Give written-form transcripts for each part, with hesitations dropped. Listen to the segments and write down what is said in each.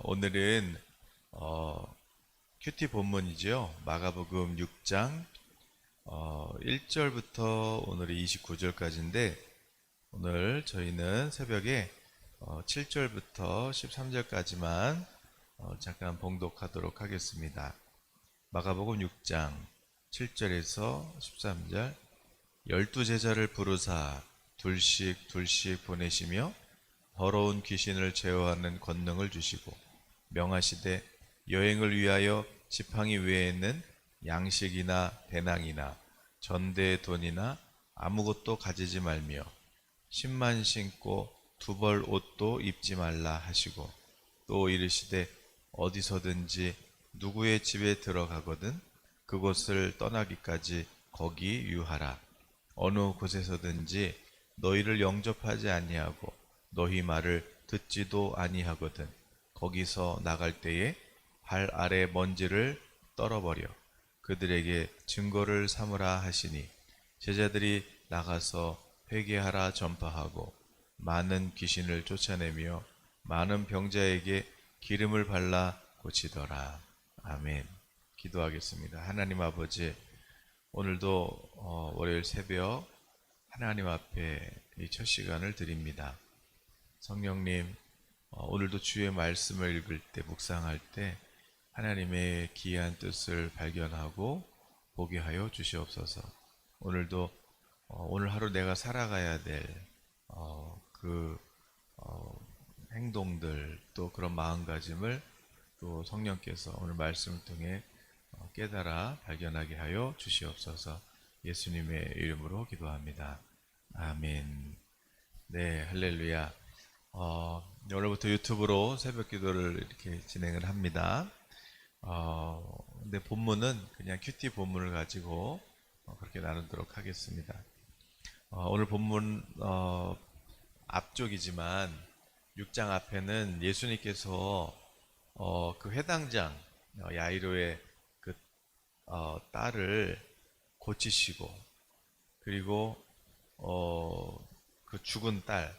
오늘은 큐티 본문이죠. 마가복음 6장 1절부터 오늘이 29절까지인데 오늘 저희는 새벽에 7절부터 13절까지만 잠깐 봉독하도록 하겠습니다. 마가복음 6장 7절에서 13절. 12제자를 부르사 둘씩 보내시며 더러운 귀신을 제어하는 권능을 주시고 명하시되 여행을 위하여 지팡이 외에는 양식이나 배낭이나 전대의 돈이나 아무것도 가지지 말며 신만 신고 두 벌 옷도 입지 말라 하시고 또 이르시되 어디서든지 누구의 집에 들어가거든 그곳을 떠나기까지 거기 유하라. 어느 곳에서든지 너희를 영접하지 아니하고 너희 말을 듣지도 아니하거든 거기서 나갈 때에 발 아래 먼지를 떨어버려 그들에게 증거를 삼으라 하시니 제자들이 나가서 회개하라 전파하고 많은 귀신을 쫓아내며 많은 병자에게 기름을 발라 고치더라. 아멘. 기도하겠습니다. 하나님 아버지, 오늘도 월요일 새벽 하나님 앞에 이 첫 시간을 드립니다. 성령님, 오늘도 주의 말씀을 읽을 때, 묵상할 때 하나님의 기이한 뜻을 발견하고 보게 하여 주시옵소서. 오늘도 오늘 하루 내가 살아가야 될 그 행동들, 또 그런 마음가짐을 또 성령께서 오늘 말씀을 통해 깨달아 발견하게 하여 주시옵소서. 예수님의 이름으로 기도합니다. 아멘. 네, 할렐루야. 오늘부터 유튜브로 새벽 기도를 이렇게 진행을 합니다. 근데 본문은 그냥 큐티 본문을 가지고 그렇게 나누도록 하겠습니다. 오늘 본문 앞쪽이지만 6장 앞에는 예수님께서 그 회당장 야이로의 그 딸을 고치시고, 그리고 그 죽은 딸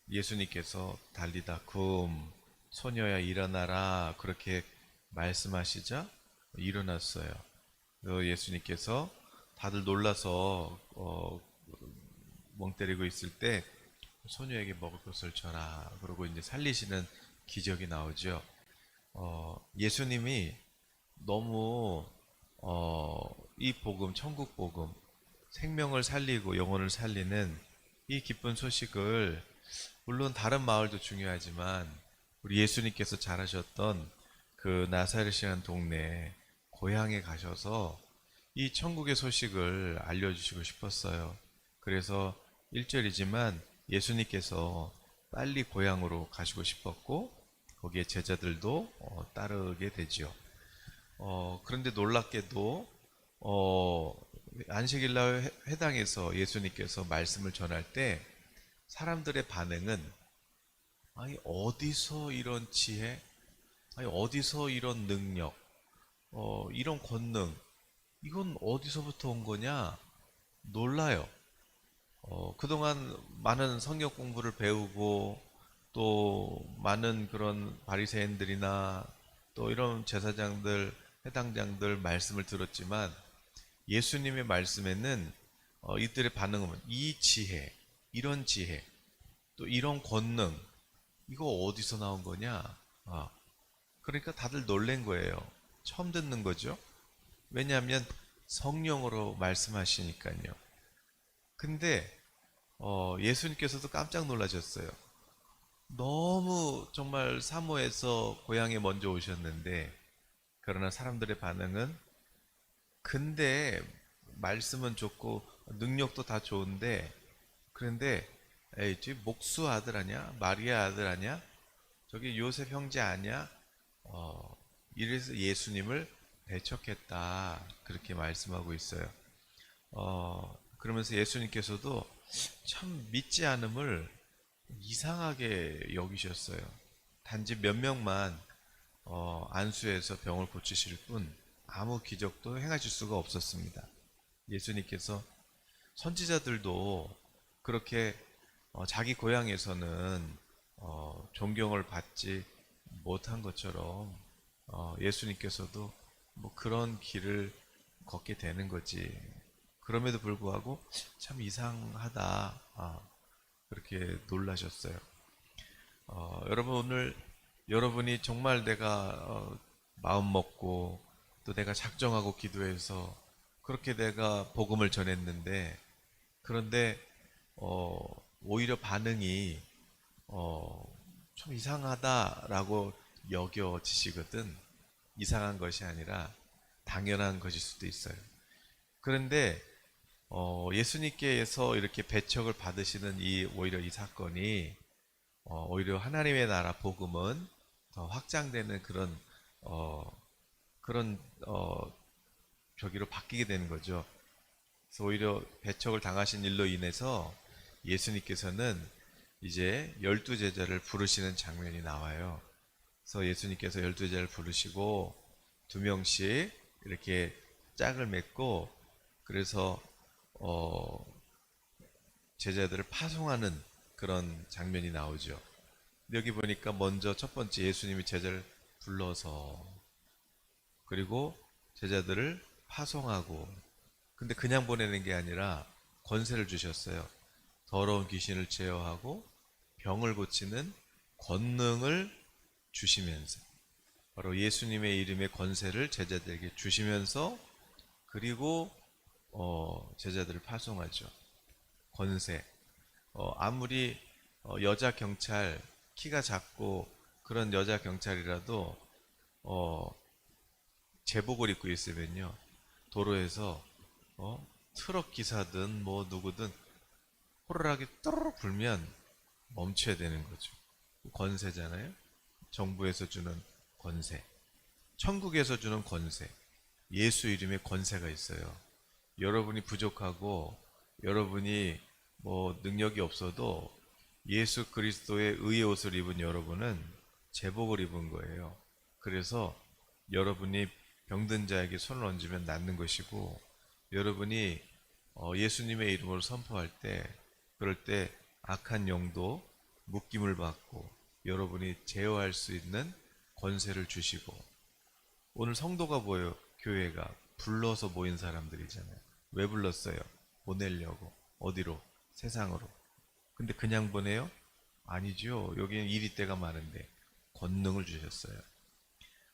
예수님께서 달리다 소녀야 일어나라 그렇게 말씀하시자 일어났어요. 예수님께서 다들 놀라서 멍 때리고 있을 때 소녀에게 먹을 것을 줘라 그러고 이제 살리시는 기적이 나오죠. 예수님이 너무 이 복음, 천국 복음, 생명을 살리고 영혼을 살리는 이 기쁜 소식을, 물론 다른 마을도 중요하지만 우리 예수님께서 잘하셨던 그 나사렛이라는 동네 고향에 가셔서 이 천국의 소식을 알려주시고 싶었어요. 그래서 1절이지만 예수님께서 빨리 고향으로 가시고 싶었고 거기에 제자들도 따르게 되죠. 그런데 놀랍게도 안식일날 회당에서 예수님께서 말씀을 전할 때 사람들의 반응은, 아니 어디서 이런 지혜, 아니 어디서 이런 능력, 이런 권능, 이건 어디서부터 온 거냐 놀라요. 그동안 많은 성경 공부를 배우고 또 많은 그런 바리새인들이나 또 이런 제사장들, 회당장들 말씀을 들었지만 예수님의 말씀에는 이들의 반응은 이 지혜, 이런 지혜, 또 이런 권능, 이거 어디서 나온 거냐? 그러니까 다들 놀란 거예요. 처음 듣는 거죠. 왜냐하면 성령으로 말씀하시니까요. 근데 예수님께서도 깜짝 놀라셨어요. 너무 정말 사모해서 고향에 먼저 오셨는데, 그러나 사람들의 반응은, 근데 말씀은 좋고 능력도 다 좋은데, 그런데 에이, 저 목수 아들 아냐? 마리아 아들 아냐? 저기 요셉 형제 아냐? 이래서 예수님을 배척했다 그렇게 말씀하고 있어요. 그러면서 예수님께서도 참 믿지 않음을 이상하게 여기셨어요. 단지 몇 명만 안수해서 병을 고치실 뿐 아무 기적도 행하실 수가 없었습니다. 예수님께서 선지자들도 그렇게 자기 고향에서는 존경을 받지 못한 것처럼 예수님께서도 뭐 그런 길을 걷게 되는 거지. 그럼에도 불구하고 참 이상하다. 그렇게 놀라셨어요. 여러분 오늘 여러분이 정말 내가 마음 먹고 또 내가 작정하고 기도해서 그렇게 내가 복음을 전했는데 그런데 어, 오히려 반응이 좀 이상하다라고 여겨지시거든. 이상한 것이 아니라 당연한 것일 수도 있어요. 그런데 예수님께서 이렇게 배척을 받으시는 오히려 이 사건이 오히려 하나님의 나라 복음은 더 확장되는 어, 그런 저기로 바뀌게 되는 거죠. 그래서 오히려 배척을 당하신 일로 인해서 예수님께서는 이제 12제자를 부르시는 장면이 나와요. 그래서 예수님께서 12제자를 부르시고 2명씩 이렇게 짝을 맺고 그래서 제자들을 파송하는 그런 장면이 나오죠. 여기 보니까 먼저 첫 번째 예수님이 제자를 불러서 그리고 제자들을 파송하고 근데 그냥 보내는 게 아니라 권세를 주셨어요. 더러운 귀신을 제어하고 병을 고치는 권능을 주시면서 바로 예수님의 이름의 권세를 제자들에게 주시면서 그리고 제자들을 파송하죠. 권세. 아무리 여자 경찰 키가 작고 그런 여자 경찰이라도 제복을 입고 있으면요 도로에서 트럭 기사든 뭐 누구든 호루라기 또르륵 불면 멈춰야 되는 거죠. 권세잖아요. 정부에서 주는 권세, 천국에서 주는 권세, 예수 이름의 권세가 있어요. 여러분이 부족하고 여러분이 뭐 능력이 없어도 예수 그리스도의 의의 옷을 입은 여러분은 제복을 입은 거예요. 그래서 여러분이 병든 자에게 손을 얹으면 낫는 것이고 여러분이 예수님의 이름으로 선포할 때 그럴 때 악한 영도 묶임을 받고 여러분이 제어할 수 있는 권세를 주시고 오늘 성도가 뭐예요? 교회가 불러서 모인 사람들이잖아요. 왜 불렀어요? 보내려고. 어디로? 세상으로. 근데 그냥 보내요? 아니죠. 여기는 일이 때가 많은데 권능을 주셨어요.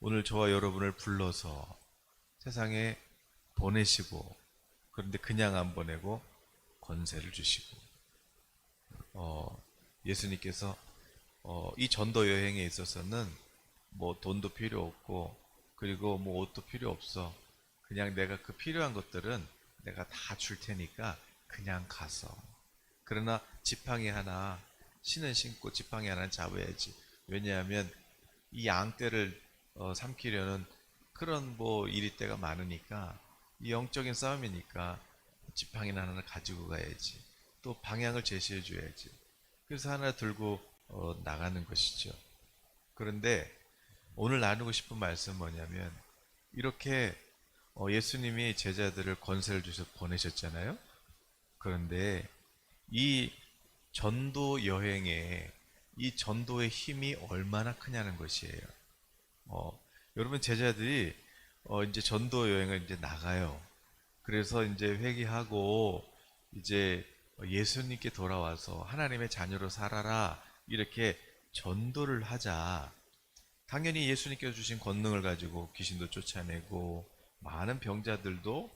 오늘 저와 여러분을 불러서 세상에 보내시고 그런데 그냥 안 보내고 권세를 주시고 예수님께서 이 전도 여행에 있어서는 뭐 돈도 필요 없고 그리고 뭐 옷도 필요 없어. 그냥 내가 그 필요한 것들은 내가 다 줄 테니까 그냥 가서. 그러나 지팡이 하나 신은 신고 지팡이 하나 잡아야지. 왜냐하면 이 양떼를 삼키려는 그런 뭐 일이 때가 많으니까 이 영적인 싸움이니까 지팡이는 하나 가지고 가야지. 또 방향을 제시해 줘야지. 그래서 하나 들고 나가는 것이죠. 그런데 오늘 나누고 싶은 말씀은 뭐냐면 이렇게 예수님이 제자들을 권세를 주셔서 보내셨잖아요. 그런데 이 전도 여행에 이 전도의 힘이 얼마나 크냐는 것이에요. 여러분 제자들이 이제 전도 여행을 이제 나가요. 그래서 이제 회개하고 이제 예수님께 돌아와서 하나님의 자녀로 살아라 이렇게 전도를 하자. 당연히 예수님께서 주신 권능을 가지고 귀신도 쫓아내고 많은 병자들도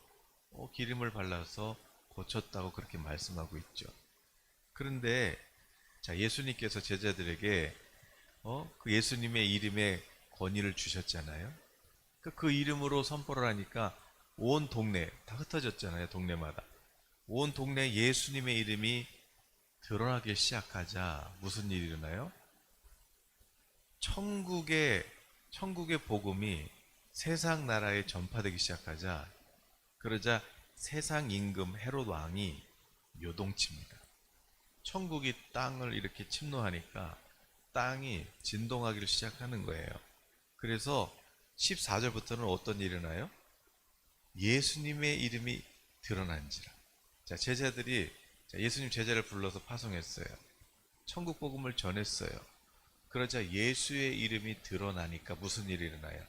기름을 발라서 고쳤다고 그렇게 말씀하고 있죠. 그런데 자 예수님께서 제자들에게 그 예수님의 이름에 권위를 주셨잖아요. 그 이름으로 선포를 하니까 온 동네 다 흩어졌잖아요. 동네마다 온 동네 예수님의 이름이 드러나기 시작하자 무슨 일이 일어나요? 천국의 복음이 세상 나라에 전파되기 시작하자 그러자 세상 임금 헤롯 왕이 요동칩니다. 천국이 땅을 이렇게 침노하니까 땅이 진동하기를 시작하는 거예요. 그래서 14절부터는 어떤 일이 일어나요? 예수님의 이름이 드러난지라. 자, 예수님 제자를 불러서 파송했어요. 천국 복음을 전했어요. 그러자 예수의 이름이 드러나니까 무슨 일이 일어나요?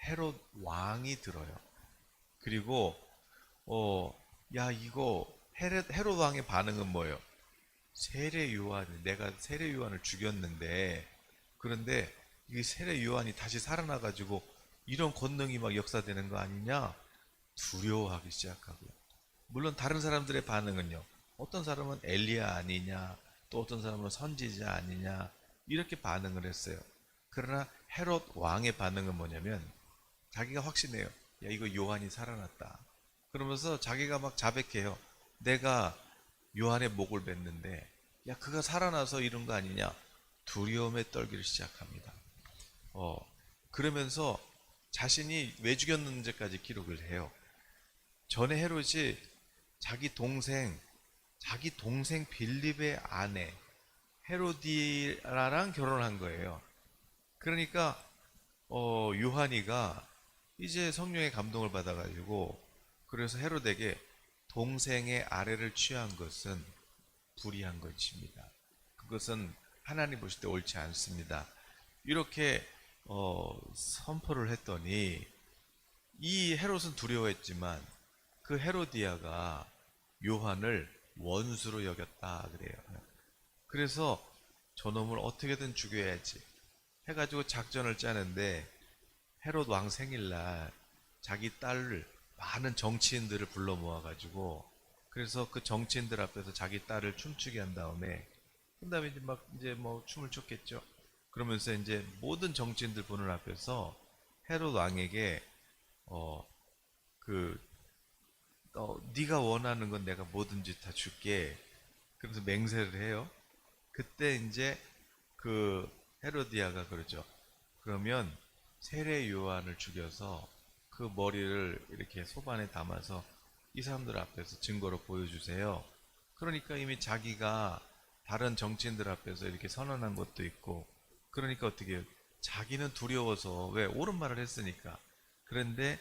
헤롯 왕이 들어요. 그리고 야 이거 헤롯 왕의 반응은 뭐예요? 세례 요한, 내가 세례 요한을 죽였는데, 그런데 이 세례 요한이 다시 살아나가지고 이런 권능이 막 역사되는 거 아니냐? 두려워하기 시작하고요. 물론 다른 사람들의 반응은요. 어떤 사람은 엘리야 아니냐, 또 어떤 사람은 선지자 아니냐, 이렇게 반응을 했어요. 그러나 헤롯 왕의 반응은 뭐냐면 자기가 확신해요. 야, 이거 요한이 살아났다. 그러면서 자기가 막 자백해요. 내가 요한의 목을 뱉는데, 야, 그가 살아나서 이런 거 아니냐? 두려움에 떨기를 시작합니다. 어, 그러면서 자신이 왜 죽였는지까지 기록을 해요. 전에 헤롯이 자기 동생 빌립의 아내 헤로디라랑 결혼한 거예요. 그러니까 요한이가 이제 성령의 감동을 받아가지고, 그래서 헤롯에게 동생의 아래를 취한 것은 불의한 것입니다. 그것은 하나님 보실 때 옳지 않습니다. 이렇게 선포를 했더니 이 헤롯은 두려워했지만 그 헤로디아가 요한을 원수로 여겼다 그래요. 그래서 저놈을 어떻게든 죽여야지 해가지고 작전을 짜는데, 헤롯 왕 생일날 자기 딸을 많은 정치인들을 불러 모아가지고, 그래서 그 정치인들 앞에서 자기 딸을 춤추게 한 다음에, 그다음에 이제 뭐 춤을 췄겠죠. 그러면서 이제 모든 정치인들 보는 앞에서 헤롯 왕에게 어 그 네가 원하는 건 내가 뭐든지 다 줄게. 그래서 맹세를 해요. 그때 이제 그 헤로디아가 그러죠. 그러면 세례 요한을 죽여서 그 머리를 이렇게 소반에 담아서 이 사람들 앞에서 증거로 보여주세요. 그러니까 이미 자기가 다른 정치인들 앞에서 이렇게 선언한 것도 있고, 그러니까 어떻게 해요? 자기는 두려워서, 왜 옳은 말을 했으니까. 그런데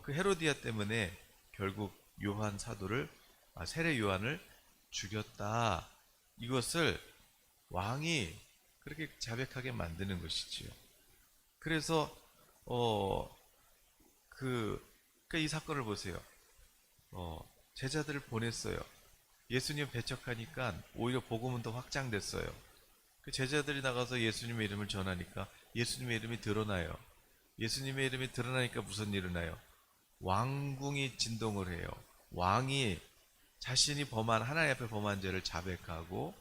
그 헤로디아 때문에 결국 요한 사도를, 세례 요한을 죽였다. 이것을 왕이 그렇게 자백하게 만드는 것이지요. 그래서 어, 그러니까 이 사건을 보세요. 제자들을 보냈어요. 예수님 배척하니까 오히려 복음은 더 확장됐어요. 그 제자들이 나가서 예수님의 이름을 전하니까 예수님의 이름이 드러나요. 예수님의 이름이 드러나니까 무슨 일이 일어나요? 왕궁이 진동을 해요. 왕이 자신이 하나님 앞에 범한 죄를 자백하고,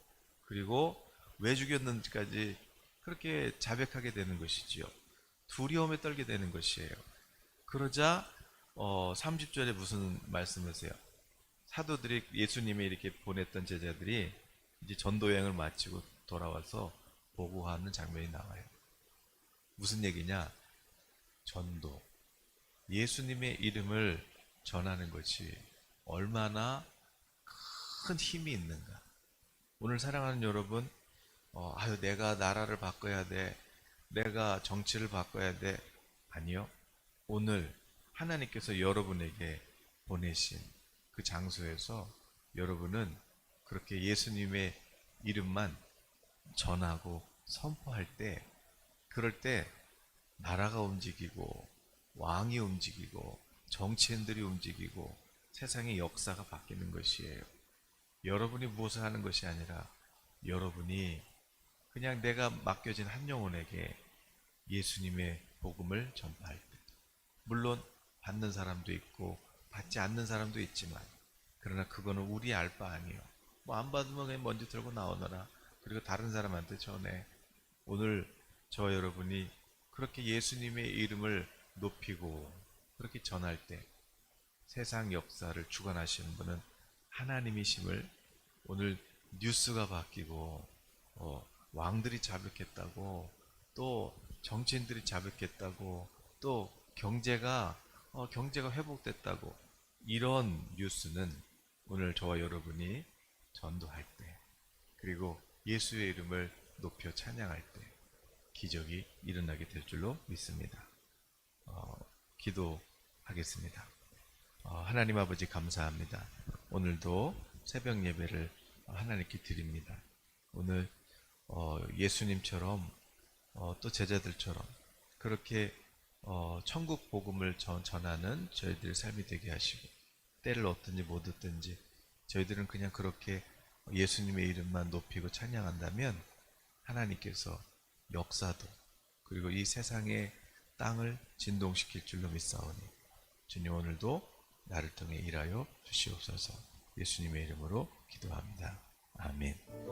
그리고 왜 죽였는지까지 그렇게 자백하게 되는 것이지요. 두려움에 떨게 되는 것이에요. 그러자 30절에 무슨 말씀을 하세요? 사도들이, 예수님이 이렇게 보냈던 제자들이 이제 전도 여행을 마치고 돌아와서 보고하는 장면이 나와요. 무슨 얘기냐? 전도. 예수님의 이름을 전하는 것이 얼마나 큰 힘이 있는가. 오늘 사랑하는 여러분, 내가 나라를 바꿔야 돼. 내가 정치를 바꿔야 돼. 아니요. 오늘 하나님께서 여러분에게 보내신 그 장소에서 여러분은 그렇게 예수님의 이름만 전하고 선포할 때, 그럴 때 나라가 움직이고 왕이 움직이고 정치인들이 움직이고 세상의 역사가 바뀌는 것이에요. 여러분이 무엇을 하는 것이 아니라 여러분이 그냥 내가 맡겨진 한 영혼에게 예수님의 복음을 전파할 때, 물론 받는 사람도 있고 받지 않는 사람도 있지만, 그러나 그거는 우리 알 바 아니에요. 뭐 안 받으면 그냥 먼지 들고 나오너라. 그리고 다른 사람한테 전해. 오늘 저 여러분이 그렇게 예수님의 이름을 높이고 그렇게 전할 때 세상 역사를 주관하시는 분은 하나님이심을, 오늘 뉴스가 바뀌고 왕들이 자백했다고, 또 정치인들이 자백했다고, 또 경제가 회복됐다고, 이런 뉴스는 오늘 저와 여러분이 전도할 때, 그리고 예수의 이름을 높여 찬양할 때 기적이 일어나게 될 줄로 믿습니다. 기도하겠습니다. 하나님 아버지 감사합니다. 오늘도 새벽 예배를 하나님께 드립니다. 오늘 예수님처럼 또 제자들처럼 그렇게 천국 복음을 전하는 저희들의 삶이 되게 하시고, 때를 얻든지 못 얻든지 저희들은 그냥 그렇게 예수님의 이름만 높이고 찬양한다면 하나님께서 역사도, 그리고 이 세상의 땅을 진동시킬 줄로 믿사오니 주님 오늘도 나를 통해 일하여 주시옵소서. 예수님의 이름으로 기도합니다. 아멘.